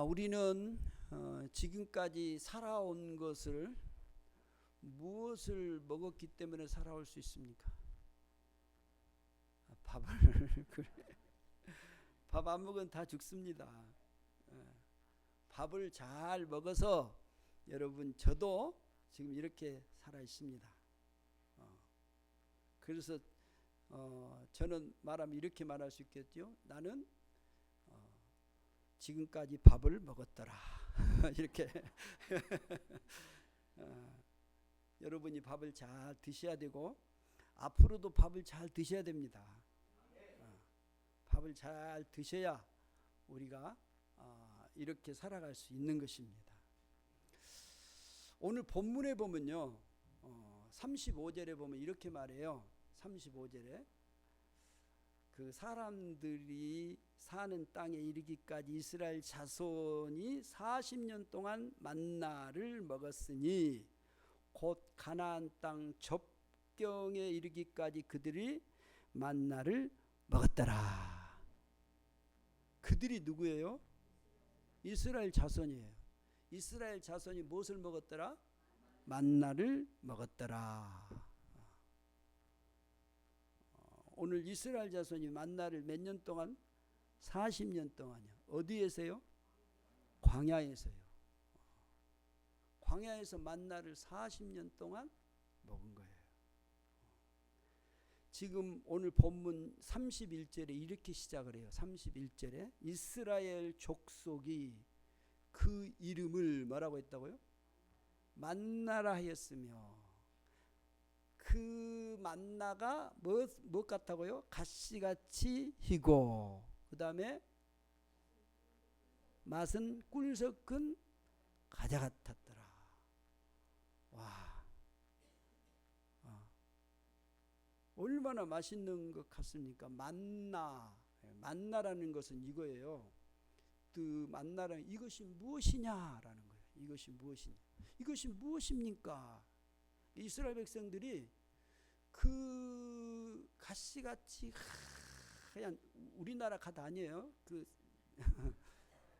우리는 지금까지 살아온 것을 무엇을 먹었기 때문에 살아올 수 있습니까? 밥을 그래. 밥 안 먹으면 다 죽습니다. 밥을 잘 먹어서 여러분 저도 지금 이렇게 살아 있습니다. 그래서 저는 말하면 이렇게 말할 수 있겠죠. 나는 지금까지 밥을 먹었더라. 이렇게 여러분이 밥을 잘 드셔야 되고 앞으로도 밥을 잘 드셔야 됩니다. 밥을 잘 드셔야 우리가 이렇게 살아갈 수 있는 것입니다. 오늘 본문에 보면요, 35절에 보면 이렇게 말해요. 35절에 그 사람들이 사는 땅에 이르기까지 이스라엘 자손이 40년 동안 만나를 먹었으니 곧 가나안 땅 접경에 이르기까지 그들이 만나를 먹었더라. 그들이 누구예요? 이스라엘 자손이에요. 이스라엘 자손이 무엇을 먹었더라? 만나를 먹었더라. 오늘 이스라엘 자손이 만나를 몇 년 동안? 40년 동안이요. 어디에서요? 광야에서요. 광야에서 만나를 40년 동안 먹은 거예요. 지금 오늘 본문 31절에 이렇게 시작을 해요. 31절에 이스라엘 족속이 그 이름을 뭐라고 했다고요? 만나라 하였으며 그 만나가 무엇 같다고요? 가시같이 희고 그 다음에 맛은 꿀 섞은 과자 같았더라. 와, 얼마나 맛있는 것 같습니까? 만나라는 것은 이거예요. 그 만나라는 이것이 무엇이냐라는 거예요. 이것이 무엇이냐? 이것이 무엇입니까? 이스라엘 백성들이 그 가시같이 하얀 우리나라 갓 아니에요.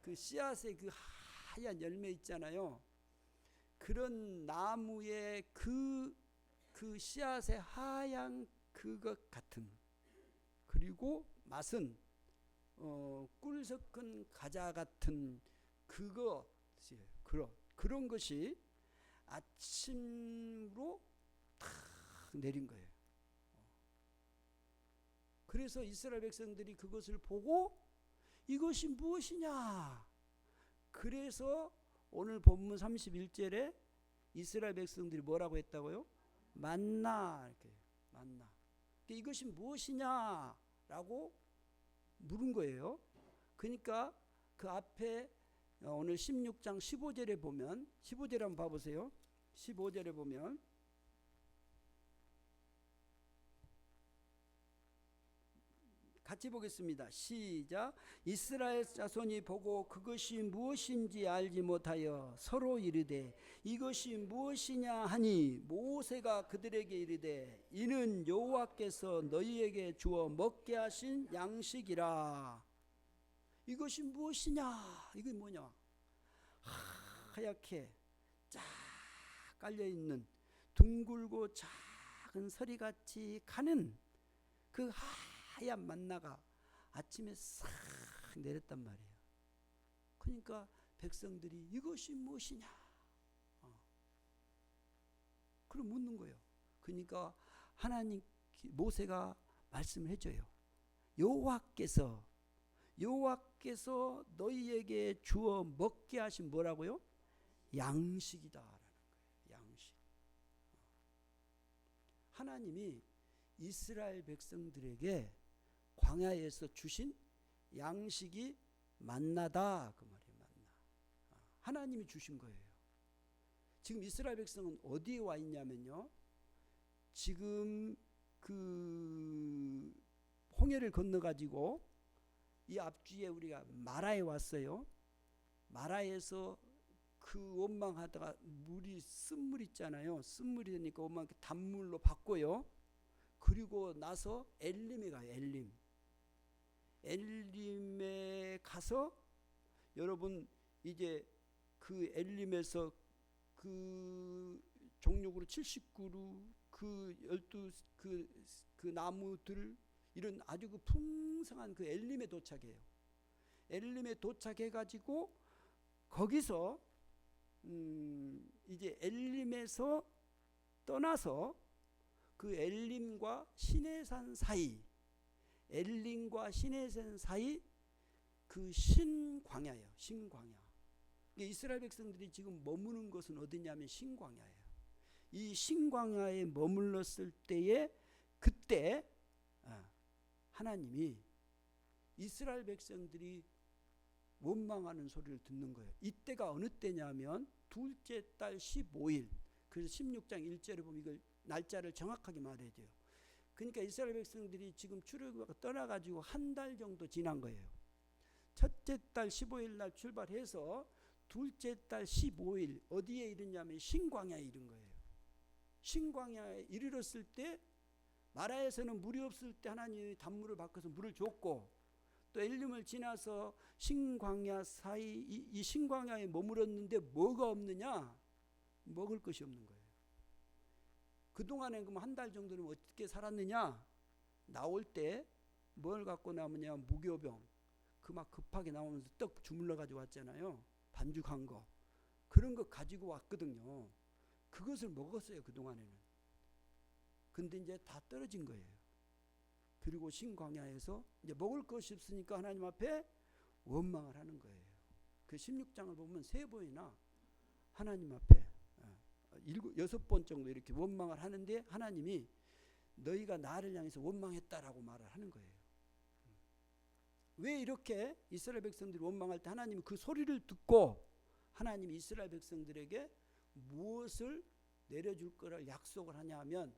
그 씨앗의 그 하얀 열매 있잖아요. 그런 나무의 그 씨앗의 하얀 그것 같은 그리고 맛은 꿀 섞은 과자 같은 그것이에요. 그런 것이 아침으로 탁 내린 거예요. 그래서 이스라엘 백성들이 그것을 보고 이것이 무엇이냐? 그래서 오늘 본문 31절에 이스라엘 백성들이 뭐라고 했다고요? 만나 이렇게 만나. 이것이 무엇이냐라고 물은 거예요. 그러니까 그 앞에 오늘 16장 15절에 보면 15절에 한번 봐보세요. 15절에 보면 같이 보겠습니다. 시작. 이스라엘 자손이 보고 그것이 무엇인지 알지 못하여 서로 이르되 이것이 무엇이냐 하니 모세가 그들에게 이르되 이는 여호와께서 너희에게 주어 먹게 하신 양식이라. 이것이 무엇이냐? 이게 뭐냐? 하얗게 쫙 깔려있는 둥글고 작은 서리같이 가는 그 하얀 만나가 아침에 싹 내렸단 말이에요. 그러니까 백성들이 이것이 무엇이냐? 그럼 묻는 거예요. 그러니까 하나님 모세가 말씀을 해줘요. 여호와께서 너희에게 주어 먹게 하신 뭐라고요? 양식이다라는 거예요. 양식. 하나님이 이스라엘 백성들에게 광야에서 주신 양식이 만나다 그 말이에요. 만나. 하나님이 주신 거예요. 지금 이스라엘 백성은 어디에 와 있냐면요. 지금 그 홍해를 건너 가지고 이 앞주에 우리가 마라에 왔어요. 마라에서 그 원망하다가 물이 쓴물 있잖아요. 쓴물이 되니까 원망 단물로 바꿔요. 그리고 나서 엘림에 가요. 엘림에 가서 여러분 이제 그 엘림에서 그 종육으로 79루 그 12 그 나무들 이런 아주 그 풍성한 그 엘림에 도착해요. 엘림에 도착해 가지고 거기서 이제 엘림에서 떠나서 그 엘림과 시내산 사이, 엘림과 시내산 사이 그 신광야예요. 신광야. 이스라엘 백성들이 지금 머무는 곳은 어디냐면 신광야예요. 이 신광야에 머물렀을 때에 그때 하나님이 이스라엘 백성들이 원망하는 소리를 듣는 거예요. 이때가 어느 때냐면 둘째 달 15일. 그래서 16장 1절에 보면 이걸 날짜를 정확하게 말해야 돼요. 그러니까 이스라엘 백성들이 지금 출애굽을 떠나가지고 한 달 정도 지난 거예요. 첫째 달 15일 날 출발해서 둘째 달 15일 어디에 이르냐면 신광야에 이른 거예요. 신광야에 이르렀을 때 마라에서는 물이 없을 때 하나님이 단물을 바꿔서 물을 줬고, 또 엘림을 지나서 신광야 사이 이 신광야에 머물렀는데 뭐가 없느냐? 먹을 것이 없는 거예요. 그동안에 그럼 한 달 정도는 어떻게 살았느냐? 나올 때 뭘 갖고 나오냐? 무교병. 그 막 급하게 나오면서 떡 주물러 가지고 왔잖아요. 반죽한 거. 그런 거 가지고 왔거든요. 그것을 먹었어요. 그동안에는. 근데 이제 다 떨어진 거예요. 그리고 신광야에서 이제 먹을 것이 없으니까 하나님 앞에 원망을 하는 거예요. 그 16장을 보면 3번이나 하나님 앞에 6번 정도 이렇게 원망을 하는데 하나님이 너희가 나를 향해서 원망했다라고 말을 하는 거예요. 왜 이렇게 이스라엘 백성들이 원망할 때 하나님이 그 소리를 듣고 하나님이 이스라엘 백성들에게 무엇을 내려줄 거를 약속을 하냐면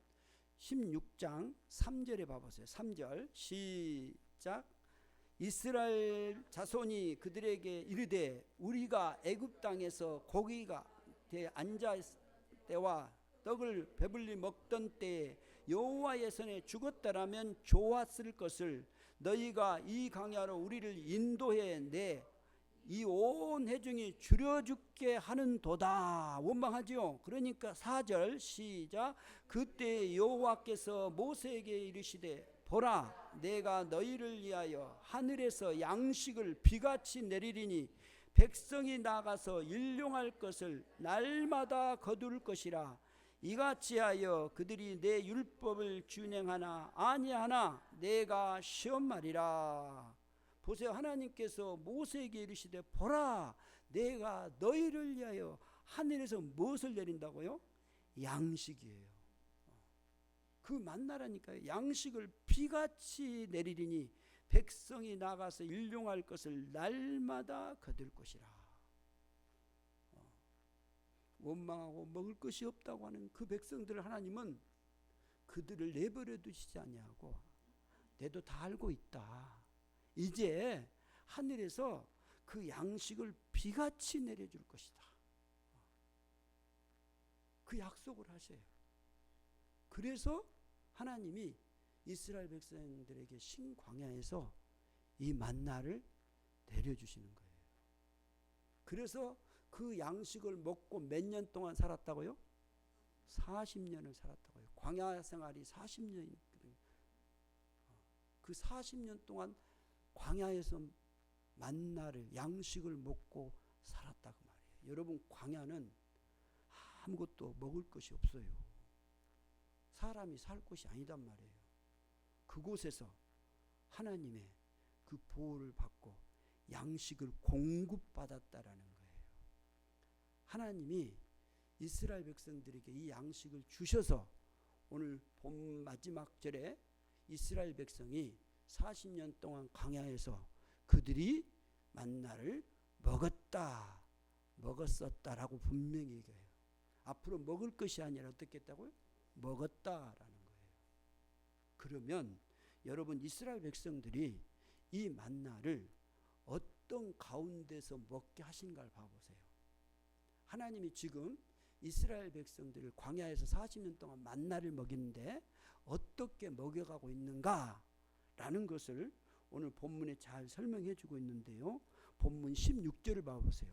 16장 3절에 봐보세요. 3절 시작. 이스라엘 자손이 그들에게 이르되 우리가 애굽 땅에서 고기가 앉아 때와 떡을 배불리 먹던 때에 여호와의 손에 죽었다라면 좋았을 것을 너희가 이 광야로 우리를 인도해 내 이 온 회중이 줄여 죽게 하는 도다. 원망하지요. 그러니까 4절 시작. 그때 여호와께서 모세에게 이르시되 보라 내가 너희를 위하여 하늘에서 양식을 비같이 내리리니 백성이 나가서 일용할 것을 날마다 거둘 것이라. 이같이 하여 그들이 내 율법을 준행하나 아니하나 내가 시험하리라. 보세요. 하나님께서 모세에게 이르시되 보라 내가 너희를 위하여 하늘에서 무엇을 내린다고요? 양식이에요. 그 만나라니까요. 양식을 비같이 내리리니 백성이 나가서 일용할 것을 날마다 거둘 것이라. 원망하고 먹을 것이 없다고 하는 그 백성들을 하나님은 그들을 내버려 두시지 아니하고 내도 다 알고 있다. 이제 하늘에서 그 양식을 비같이 내려줄 것이다. 그 약속을 하세요. 그래서 하나님이 이스라엘 백성들에게 신광야에서 이 만나를 내려주시는 거예요. 그래서 그 양식을 먹고 몇 년 동안 살았다고요? 40년을 살았다고요. 광야 생활이 40년이거든요. 그 40년 동안 광야에서 만나를 양식을 먹고 살았다고 말이에요. 여러분 광야는 아무것도 먹을 것이 없어요. 사람이 살 곳이 아니단 말이에요. 그곳에서 하나님의 그 보호를 받고 양식을 공급받았다라는 거예요. 하나님이 이스라엘 백성들에게 이 양식을 주셔서 오늘 봄 마지막 절에 이스라엘 백성이 40년 동안 광야에서 그들이 만나를 먹었었다라고 분명히 얘기해요. 앞으로 먹을 것이 아니라 어떻게 했다고요? 먹었다라는 거예요. 그러면 여러분 이스라엘 백성들이 이 만나를 어떤 가운데서 먹게 하신가를 봐보세요. 하나님이 지금 이스라엘 백성들을 광야에서 40년 동안 만나를 먹이는데 어떻게 먹여가고 있는가라는 것을 오늘 본문에 잘 설명해 주고 있는데요. 본문 16절을 봐보세요.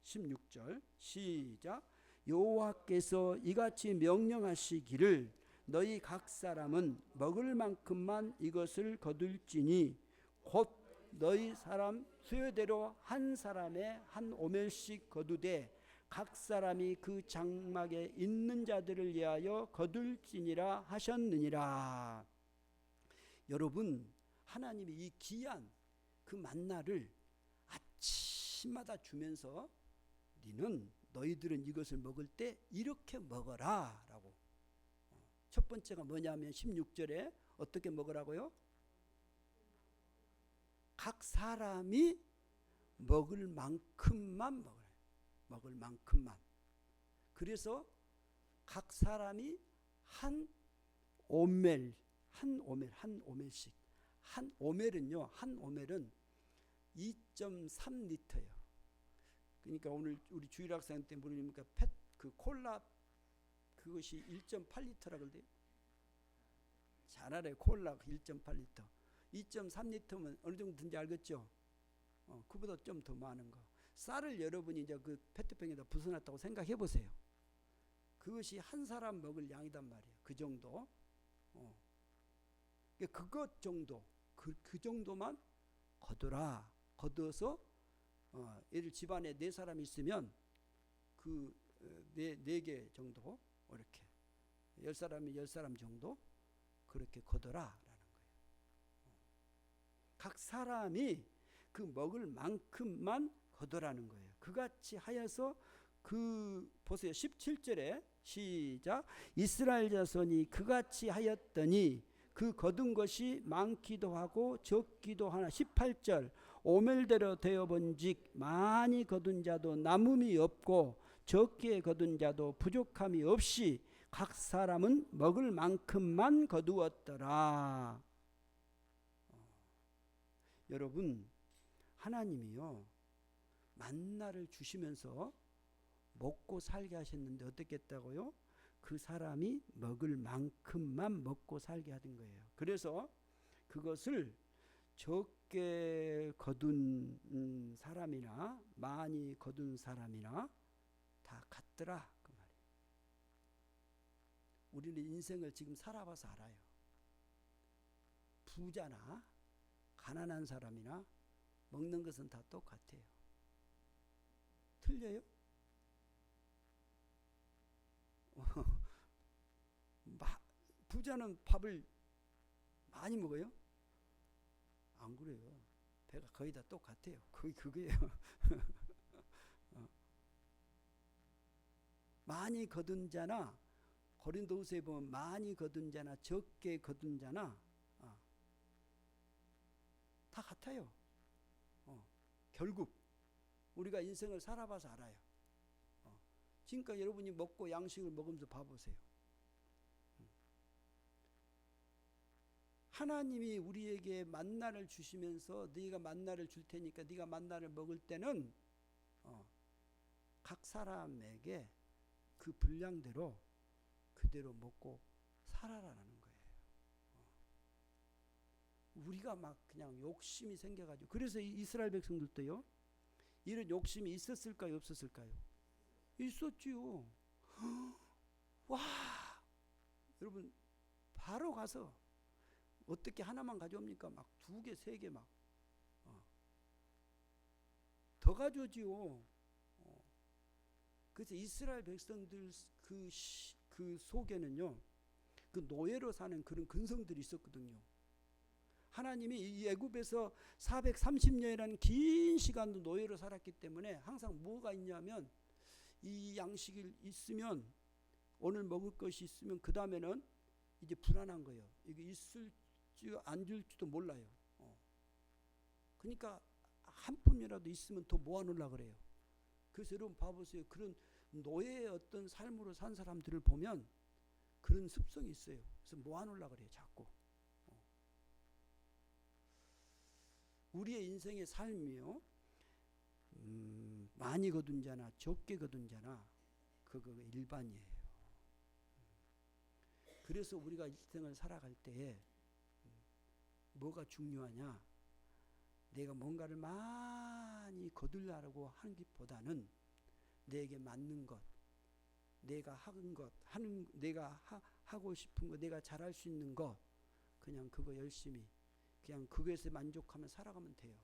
16절 시작. 여호와께서 이같이 명령하시기를 너희 각 사람은 먹을 만큼만 이것을 거둘지니 곧 너희 사람 수요대로 한 사람의 한 오멜씩 거두되 각 사람이 그 장막에 있는 자들을 위하여 거둘지니라 하셨느니라. 여러분, 하나님이 이 귀한 그 만나를 아침마다 주면서 너희들은 이것을 먹을 때 이렇게 먹어라 라고. 첫 번째가 뭐냐면 16절에 어떻게 먹으라고요? 각 사람이 먹을 만큼만 먹으라. 먹을 만큼만. 그래서 각 사람이 한 오멜씩. 한 오멜은요, 한 오멜은 2.3리터예요. 그러니까 오늘 우리 주일학생 때 모르니까 그 콜라 그것이 1.8리터라 그러대요. 잘 알아요. 콜라 1.8리터. 2.3리터면 어느 정도 된지 알겠죠? 그보다 좀 더 많은 거. 쌀을 여러분이 이제 그 페트병에다 부숴놨다고 생각해 보세요. 그것이 한 사람 먹을 양이단 말이에요. 그 정도. 그것 정도. 그 정도만 거둬서 예를 집안에 4사람이 있으면 그 네 개 정도 이렇게 10사람이 10사람 정도 그렇게 거둬라라는 거예요. 각 사람이 그 먹을 만큼만 거둬라는 거예요. 그같이 하여서 보세요. 17절에 시작. 이스라엘 자손이 그같이 하였더니 그 거둔 것이 많기도 하고 적기도 하나. 18절. 오멜대로 되어본즉 많이 거둔 자도 남음이 없고 적게 거둔 자도 부족함이 없이 각 사람은 먹을 만큼만 거두었더라. 여러분, 하나님이요 만나를 주시면서 먹고 살게 하셨는데 어떻게 했다고요? 그 사람이 먹을 만큼만 먹고 살게 하던 거예요. 그래서 그것을 적게 거둔 사람이나 많이 거둔 사람이나 다 같더라 그 말이에요. 우리는 인생을 지금 살아봐서 알아요. 부자나 가난한 사람이나 먹는 것은 다 똑같아요. 틀려요? 부자는 밥을 많이 먹어요? 안 그래요. 배가 거의 다 똑같아요. 거의 그거예요. 많이 거둔 자나 고린도후서에 보면 많이 거둔 자나 적게 거둔 자나 다 같아요. 결국 우리가 인생을 살아봐서 알아요. 지금까지 여러분이 먹고 양식을 먹으면서 봐보세요. 하나님이 우리에게 만나를 주시면서 네가 만나를 줄 테니까 네가 만나를 먹을 때는 각 사람에게 그 분량대로 그대로 먹고 살아라라는 거예요. 우리가 막 그냥 욕심이 생겨가지고 그래서 이스라엘 백성들도요 이런 욕심이 있었을까요 없었을까요? 있었지요. 와 여러분 바로 가서 어떻게 하나만 가져옵니까? 막 2개 3개 막 더 가져오지요. 그래서 이스라엘 백성들 그 속에는요 그 노예로 사는 그런 근성들이 있었거든요. 하나님이 이 애굽에서 430년이라는 긴 시간도 노예로 살았기 때문에 항상 뭐가 있냐면 이 양식이 있으면 오늘 먹을 것이 있으면 그 다음에는 이제 불안한 거예요. 이게 있을지 안 줄지도 몰라요. 그러니까 한 푼이라도 있으면 더 모아놓으려고 그래요. 그래서 여러분 봐보세요. 그런 노예의 어떤 삶으로 산 사람들을 보면 그런 습성이 있어요. 그래서 모아놓으려고 그래요. 자꾸. 우리의 인생의 삶이요. 많이 거둔 자나 적게 거둔 자나 그거 일반이에요. 그래서 우리가 인생을 살아갈 때에 뭐가 중요하냐? 내가 뭔가를 많이 거두려고 하는 것보다는 내게 맞는 것, 내가 하는 것, 내가 하고 싶은 거, 내가 잘할 수 있는 거, 그냥 그거 열심히 그냥 그것에 만족하며 살아가면 돼요.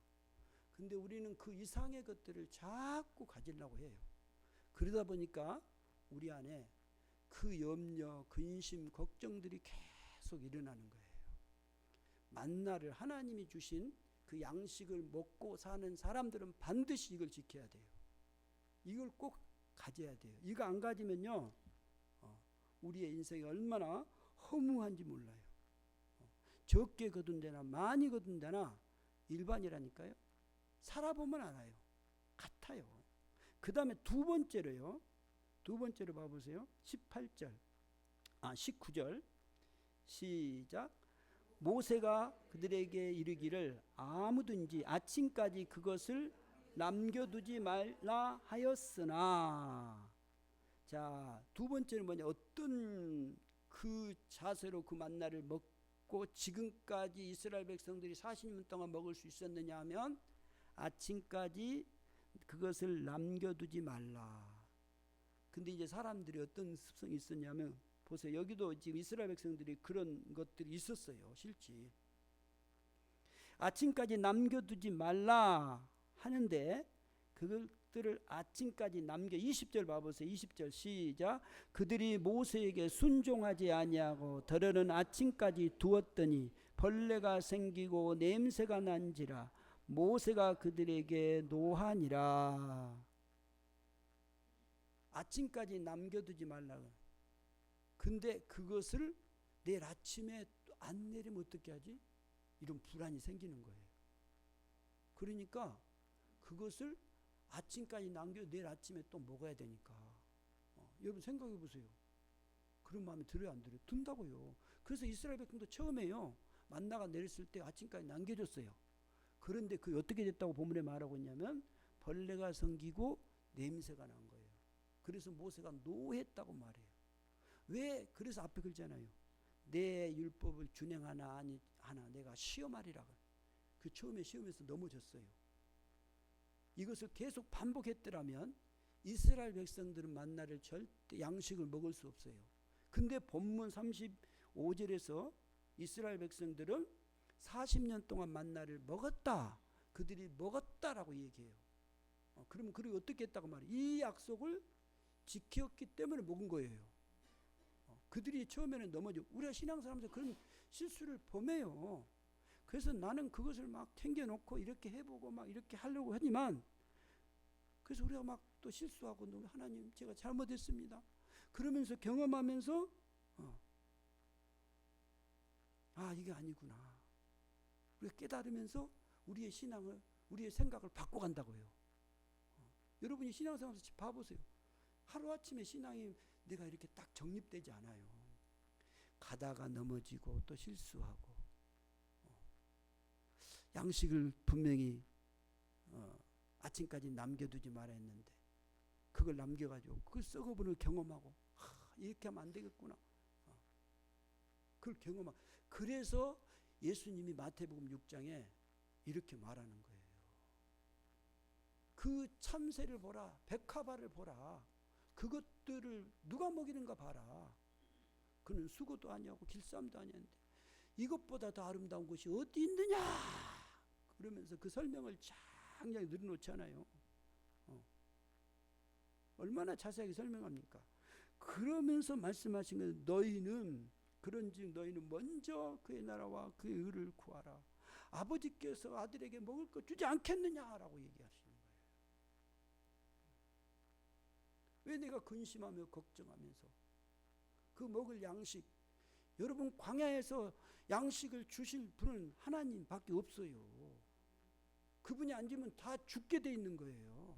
근데 우리는 그 이상의 것들을 자꾸 가지려고 해요. 그러다 보니까 우리 안에 그 염려, 근심, 걱정들이 계속 일어나는 거예요. 만나를 하나님이 주신 그 양식을 먹고 사는 사람들은 반드시 이걸 지켜야 돼요. 이걸 꼭 가져야 돼요. 이거 안 가지면요, 우리의 인생이 얼마나 허무한지 몰라요. 적게 거둔 데나 많이 거둔 데나 일반이라니까요. 살아보면 알아요. 같아요. 그 다음에 두 번째로 봐보세요. 19절 시작. 모세가 그들에게 이르기를 아무든지 아침까지 그것을 남겨두지 말라 하였으나. 자, 두 번째는 뭐냐? 어떤 그 자세로 그 만나를 먹고 지금까지 이스라엘 백성들이 40년 동안 먹을 수 있었느냐 하면 아침까지 그것을 남겨두지 말라. 근데 이제 사람들이 어떤 습성이 있었냐면, 보세요. 여기도 지금 이스라엘 백성들이 그런 것들이 있었어요. 실제 아침까지 남겨두지 말라 하는데 그것들을 아침까지 남겨. 20절 봐보세요. 20절 시작. 그들이 모세에게 순종하지 아니하고 더러는 아침까지 두었더니 벌레가 생기고 냄새가 난지라 모세가 그들에게 노하니라. 아침까지 남겨두지 말라. 근데 그것을 내일 아침에 안 내리면 어떻게 하지? 이런 불안이 생기는 거예요. 그러니까 그것을 아침까지 남겨 내일 아침에 또 먹어야 되니까. 여러분 생각해 보세요. 그런 마음이 들어요, 안 들어요? 든다고요. 그래서 이스라엘 백성도 처음에요, 만나가 내렸을 때 아침까지 남겨줬어요. 그런데 그게 어떻게 됐다고 본문에 말하고 있냐면 벌레가 생기고 냄새가 난 거예요. 그래서 모세가 노했다고 말해요. 왜? 그래서 앞에 글잖아요. 내 율법을 준행하나 아니 하나 내가 시험하리라. 그 처음에 시험에서 넘어졌어요. 이것을 계속 반복했더라면 이스라엘 백성들은 만나를 절대 양식을 먹을 수 없어요. 근데 본문 35절에서 이스라엘 백성들은 40년 동안 만나를 먹었다. 그들이 먹었다라고 얘기해요. 그러면 그리고 어떻게 했다고 말해요? 이 약속을 지켰기 때문에 먹은 거예요. 그들이 처음에는 넘어져. 우리가 신앙사람들 그런 실수를 범해요. 그래서 나는 그것을 막 챙겨놓고 이렇게 해보고 막 이렇게 하려고 하지만, 그래서 우리가 막 또 실수하고 하나님 제가 잘못했습니다. 그러면서 경험하면서 아 이게 아니구나. 우리가 깨달으면서 우리의 신앙을 우리의 생각을 바꿔간다고요. 여러분이 신앙생활에서 봐보세요. 하루아침에 신앙이 내가 이렇게 딱 정립되지 않아요. 가다가 넘어지고 또 실수하고 양식을 분명히 아침까지 남겨두지 말아 했는데 그걸 남겨가지고 그걸 썩어버리는 경험하고 이렇게 하면 안 되겠구나. 그걸 경험하고. 그래서 예수님이 마태복음 6장에 이렇게 말하는 거예요. 그 참새를 보라, 백합화를 보라. 그것들을 누가 먹이는가 봐라. 그는 수고도 아니하고 길쌈도 아니한데 이것보다 더 아름다운 것이 어디 있느냐. 그러면서 그 설명을 장장히 늘어놓잖아요. 얼마나 자세하게 설명합니까? 그러면서 말씀하신 건 너희는 그런즉 너희는 먼저 그의 나라와 그의 의를 구하라. 아버지께서 아들에게 먹을 것 주지 않겠느냐라고 얘기하시는 거예요. 왜 내가 근심하며 걱정하면서 그 먹을 양식, 여러분 광야에서 양식을 주실 분은 하나님밖에 없어요. 그분이 안 주면 다 죽게 돼 있는 거예요.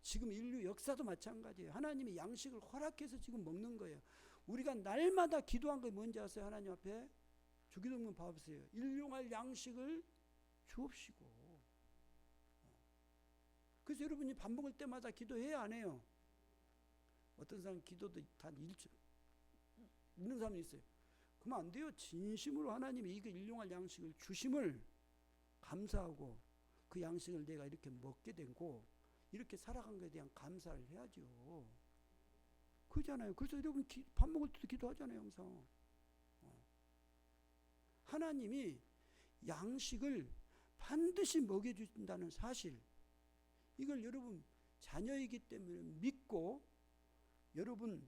지금 인류 역사도 마찬가지예요. 하나님이 양식을 허락해서 지금 먹는 거예요. 우리가 날마다 기도한 게 뭔지 아세요? 하나님 앞에 주기도문 봐보세요. 일용할 양식을 주옵시고. 그래서 여러분이 밥 먹을 때마다 기도해야 안 해요? 어떤 사람 기도도 단 일주 있는 사람이 있어요. 그러면 안 돼요. 진심으로 하나님이 이거 일용할 양식을 주심을 감사하고 그 양식을 내가 이렇게 먹게 되고 이렇게 살아간 것에 대한 감사를 해야죠. 그렇잖아요. 그래서 여러분 밥 먹을 때도 기도하잖아요, 항상. 하나님이 양식을 반드시 먹여주신다는 사실, 이걸 여러분 자녀이기 때문에 믿고 여러분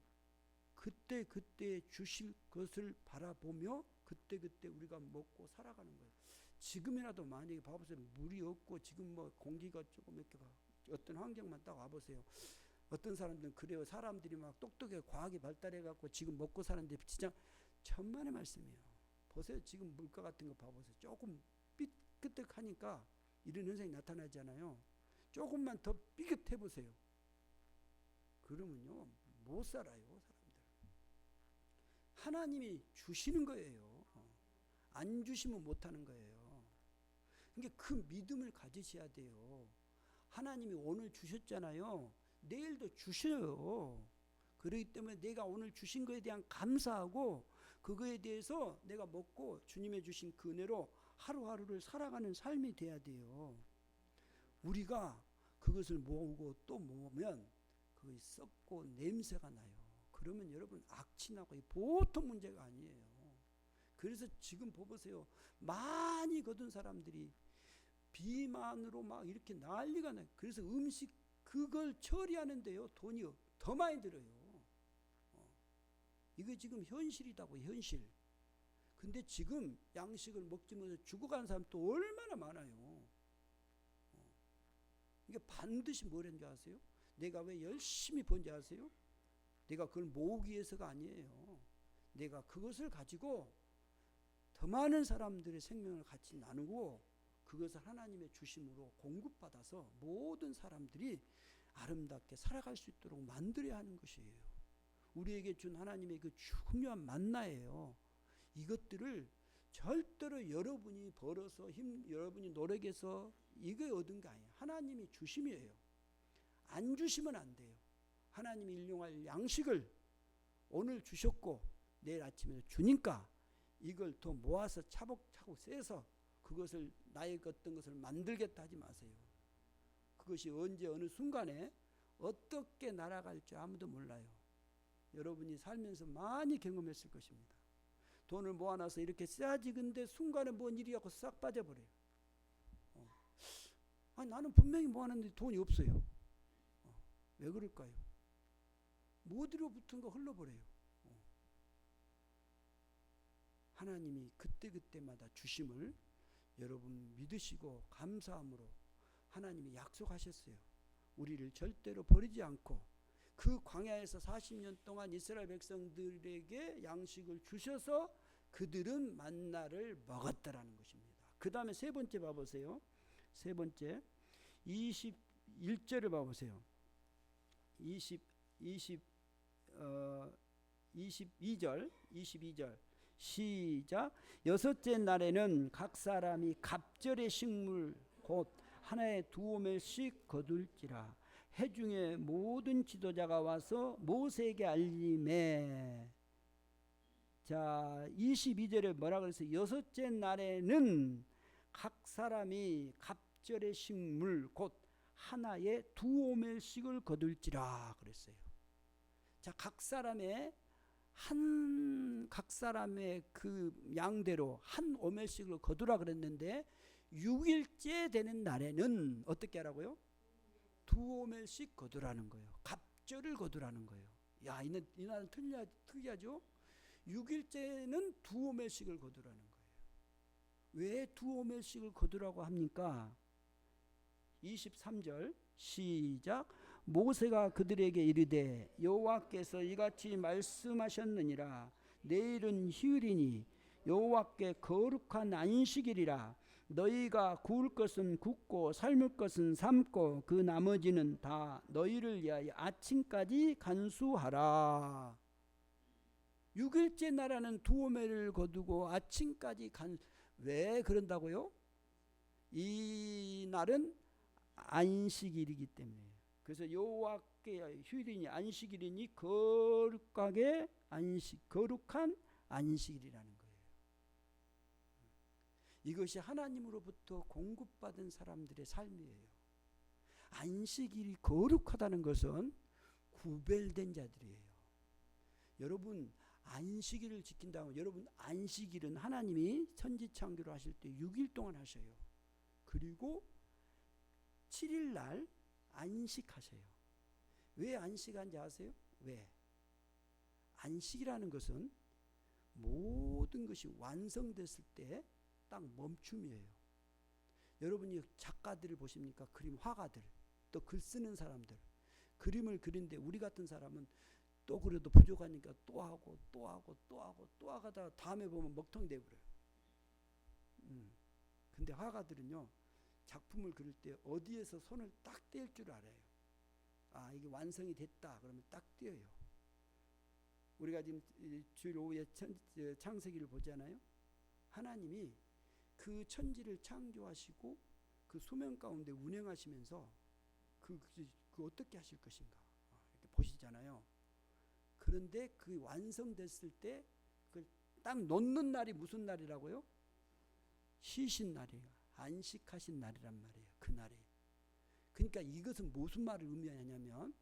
그때 주실 것을 바라보며 그때 우리가 먹고 살아가는 거예요. 지금이라도 만약에 봐보세요. 물이 없고 지금 뭐 공기가 조금 이렇게 어떤 환경만 딱 와보세요. 어떤 사람들은 그래요. 사람들이 막 똑똑하게 과학이 발달해갖고 지금 먹고 사는데 진짜 천만의 말씀이에요. 보세요. 지금 물가 같은 거 봐보세요. 조금 삐끗하니까 이런 현상이 나타나잖아요. 조금만 더 삐끗해보세요. 그러면요 못 살아요, 사람들. 하나님이 주시는 거예요. 안 주시면 못하는 거예요. 그러니까 그 믿음을 가지셔야 돼요. 하나님이 오늘 주셨잖아요. 내일도 주셔요. 그렇기 때문에 내가 오늘 주신 것에 대한 감사하고 그거에 대해서 내가 먹고 주님의 주신 그 은혜로 하루하루를 살아가는 삶이 돼야 돼요. 우리가 그것을 모으고 또 모으면 그것이 썩고 냄새가 나요. 그러면 여러분 악취나고 보통 문제가 아니에요. 그래서 지금 보세요. 많이 거둔 사람들이 비만으로 막 이렇게 난리가 나요. 그래서 음식 그걸 처리하는데요 돈이 더 많이 들어요. 이거 지금 현실이다고, 현실. 근데 지금 양식을 먹지 못해서 죽어가는 사람 또 얼마나 많아요. 이게 반드시 뭐라는지 아세요? 내가 왜 열심히 번지 아세요? 내가 그걸 모으기 위해서가 아니에요. 내가 그것을 가지고 더 많은 사람들의 생명을 같이 나누고 그것을 하나님의 주심으로 공급받아서 모든 사람들이 아름답게 살아갈 수 있도록 만들어야 하는 것이에요. 우리에게 준 하나님의 그 중요한 만나예요. 이것들을 절대로 여러분이 벌어서 여러분이 노력해서 이거 얻은 게 아니에요. 하나님이 주심이에요. 안 주시면 안 돼요. 하나님이 일용할 양식을 오늘 주셨고 내일 아침에 주니까 이걸 더 모아서 차곡차곡 쎄서 그것을 나의 어떤 것을 만들겠다 하지 마세요. 그것이 언제 어느 순간에 어떻게 날아갈지 아무도 몰라요. 여러분이 살면서 많이 경험했을 것입니다. 돈을 모아놔서 이렇게 써야지 근데 순간에 뭔 일이 하고 싹 빠져버려요. 아니 나는 분명히 모아놨는데 돈이 없어요. 왜 그럴까요? 뭐 어디로 붙은 거 흘러버려요. 하나님이 그때마다 주심을 여러분 믿으시고 감사함으로 하나님이 약속하셨어요. 우리를 절대로 버리지 않고 그 광야에서 40년 동안 이스라엘 백성들에게 양식을 주셔서 그들은 만나를 먹었다라는 것입니다. 그 다음에 세 번째 봐보세요. 세 번째 21절을 봐보세요. 22절 시작. 여섯째 날에는 각 사람이 갑절의 식물 곧 하나에 2오멜씩 거둘지라. 회중의 모든 지도자가 와서 모세에게 알림해. 자 22절에 뭐라 그랬어요? 여섯째 날에는 각 사람이 갑절의 식물 곧 하나에 2오멜씩을 거둘지라 그랬어요. 자 각 사람의 그 양대로 한 오멜씩을 거두라 그랬는데 6일째 되는 날에는 어떻게 하라고요? 2오멜씩 거두라는 거예요. 갑절을 거두라는 거예요. 야, 이 날은 특이하죠? 6일째는 2오멜씩을 거두라는 거예요. 왜 2오멜씩을 거두라고 합니까? 23절 시작. 모세가 그들에게 이르되 여호와께서 이같이 말씀하셨느니라. 내일은 휴일이니 여호와께 거룩한 안식일이라. 너희가 구울 것은 굽고 삶을 것은 삶고 그 나머지는 다 너희를 위하여 아침까지 간수하라. 6일째 날에는 2오멜을 거두고 아침까지 왜 그런다고요? 이 날은 안식일이기 때문에. 그래서 여호와께 휴일이니 안식일이니 거룩한 안식일이라는 거예요. 이것이 하나님으로부터 공급받은 사람들의 삶이에요. 안식일이 거룩하다는 것은 구별된 자들이에요. 여러분 안식일을 지킨다면 여러분 안식일은 하나님이 천지창조를 하실 때 6일 동안 하셔요. 그리고 7일 날 안식하세요. 왜 안식한지 아세요? 왜? 안식이라는 것은 모든 것이 완성됐을 때 딱 멈춤이에요. 여러분이 작가들을 보십니까? 그림 화가들, 또 글 쓰는 사람들, 그림을 그리는데 우리 같은 사람은 또 그래도 부족하니까 또 하고 또 하고 또 하고 또 하다가 다음에 보면 먹통이 돼버려요. 근데 화가들은요, 작품을 그릴 때 어디에서 손을 딱 뗄 줄 알아요. 아, 이게 완성이 됐다 그러면 딱 떼어요. 우리가 지금 주일 오후에 창세기를 보잖아요. 하나님이 그 천지를 창조하시고 그 수면 가운데 운행하시면서 그 어떻게 하실 것인가 이렇게 보시잖아요. 그런데 그 완성됐을 때 그 딱 놓는 날이 무슨 날이라고요? 쉬신 날이에요. 안식하신 날이란 말이에요. 그 날이. 그러니까 이것은 무슨 말을 의미하냐면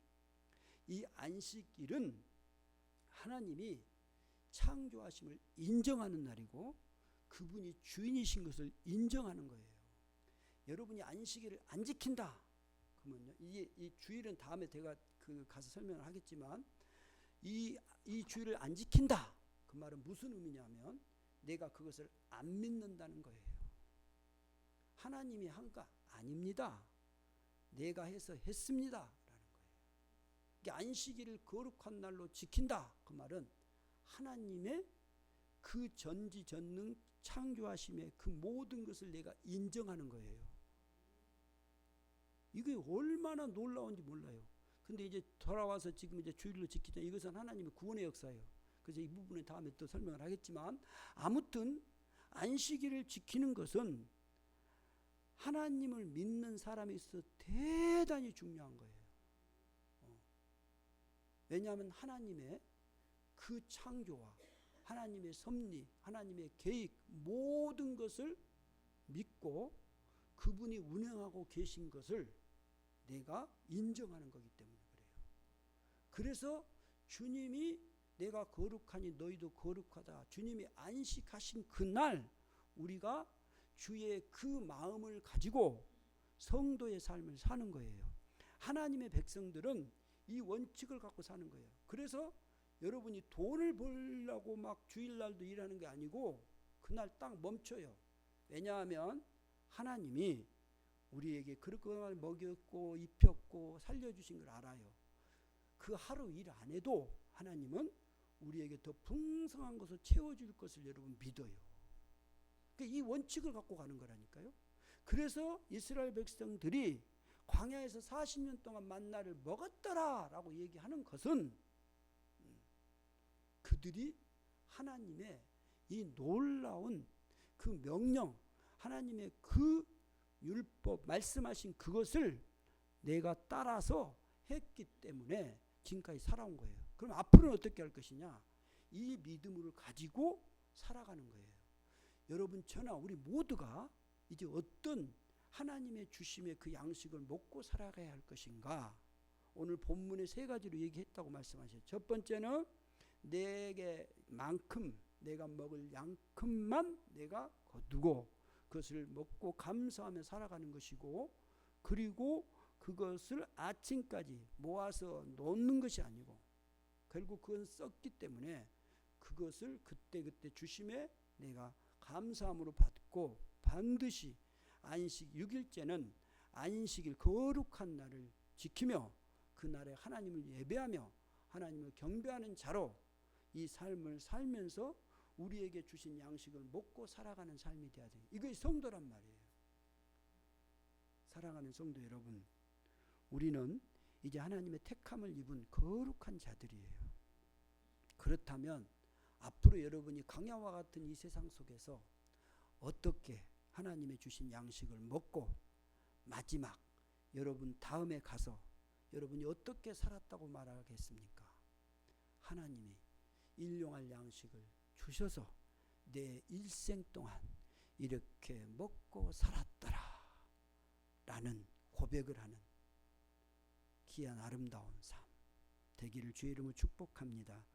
이 안식일은 하나님이 창조하심을 인정하는 날이고 그분이 주인이신 것을 인정하는 거예요. 여러분이 안식일을 안 지킨다 그러면요, 이 주일은 다음에 제가 가서 설명을 하겠지만 이 주일을 안 지킨다 그 말은 무슨 의미냐면 내가 그것을 안 믿는다는 거예요. 하나님이 한가 아닙니다. 내가 해서 했습니다 라는 거예요. 그러니까 안식일을 거룩한 날로 지킨다 그 말은 하나님의 그 전지전능 창조하심의 그 모든 것을 내가 인정하는 거예요. 이게 얼마나 놀라운지 몰라요. 근데 이제 돌아와서 지금 이제 주일로 지키자. 이것은 하나님의 구원의 역사예요. 그래서 이 부분은 다음에 또 설명을 하겠지만 아무튼 안식일을 지키는 것은 하나님을 믿는 사람이 있어 대단히 중요한 거예요. 왜냐하면 하나님의 그 창조와 하나님의 섭리, 하나님의 계획 모든 것을 믿고 그분이 운행하고 계신 것을 내가 인정하는 거기 때문에 그래요. 그래서 주님이 내가 거룩하니 너희도 거룩하다. 주님이 안식하신 그날 우리가 주의 그 마음을 가지고 성도의 삶을 사는 거예요. 하나님의 백성들은 이 원칙을 갖고 사는 거예요. 그래서 여러분이 돈을 벌려고 막 주일날도 일하는 게 아니고 그날 딱 멈춰요. 왜냐하면 하나님이 우리에게 그릇그릇 먹였고 입혔고 살려주신 걸 알아요. 그 하루 일 안 해도 하나님은 우리에게 더 풍성한 것을 채워줄 것을 여러분 믿어요. 그러니까 이 원칙을 갖고 가는 거라니까요. 그래서 이스라엘 백성들이 광야에서 40년 동안 만나를 먹었더라 라고 얘기하는 것은 그들이 하나님의 이 놀라운 그 명령, 하나님의 그 율법 말씀하신 그것을 내가 따라서 했기 때문에 지금까지 살아온 거예요. 그럼 앞으로는 어떻게 할 것이냐? 이 믿음을 가지고 살아가는 거예요. 여러분 저나 우리 모두가 이제 어떤 하나님의 주심의 그 양식을 먹고 살아가야 할 것인가? 오늘 본문에 세 가지로 얘기했다고 말씀하셨죠. 첫 번째는 내게만큼 내가 먹을 양큼만 내가 거두고 그것을 먹고 감사하며 살아가는 것이고, 그리고 그것을 아침까지 모아서 놓는 것이 아니고 결국 그건 썩기 때문에 그것을 그때그때 주심에 내가 감사함으로 받고 반드시 안식 6일째는 안식일 거룩한 날을 지키며 그 날에 하나님을 예배하며 하나님을 경배하는 자로 이 삶을 살면서 우리에게 주신 양식을 먹고 살아가는 삶이 되어야 돼요. 이것이 성도란 말이에요. 사랑하는 성도 여러분, 우리는 이제 하나님의 택함을 입은 거룩한 자들이에요. 그렇다면 앞으로 여러분이 광야와 같은 이 세상 속에서 어떻게 하나님의 주신 양식을 먹고 마지막 여러분 다음에 가서 여러분이 어떻게 살았다고 말하겠습니까? 하나님이 일용할 양식을 주셔서 내 일생 동안 이렇게 먹고 살았더라 라는 고백을 하는 귀한 아름다운 삶 되기를 주의 이름으로 축복합니다.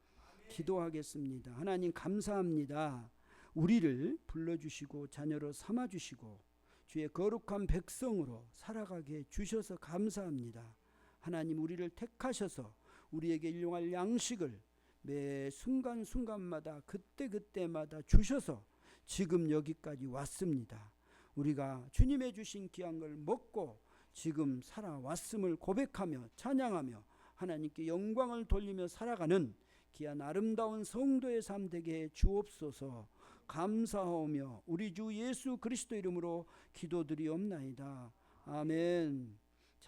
기도하겠습니다. 하나님 감사합니다. 우리를 불러주시고 자녀로 삼아주시고 주의 거룩한 백성으로 살아가게 해주셔서 감사합니다. 하나님 우리를 택하셔서 우리에게 일용할 양식을 매 순간순간마다 그때그때마다 주셔서 지금 여기까지 왔습니다. 우리가 주님의 주신 귀한 걸 먹고 지금 살아왔음을 고백하며 찬양하며 하나님께 영광을 돌리며 살아가는 귀한 아름다운 성도의 삶 되게 해 주옵소서. 감사하오며 우리 주 예수 그리스도 이름으로 기도드리옵나이다. 아멘.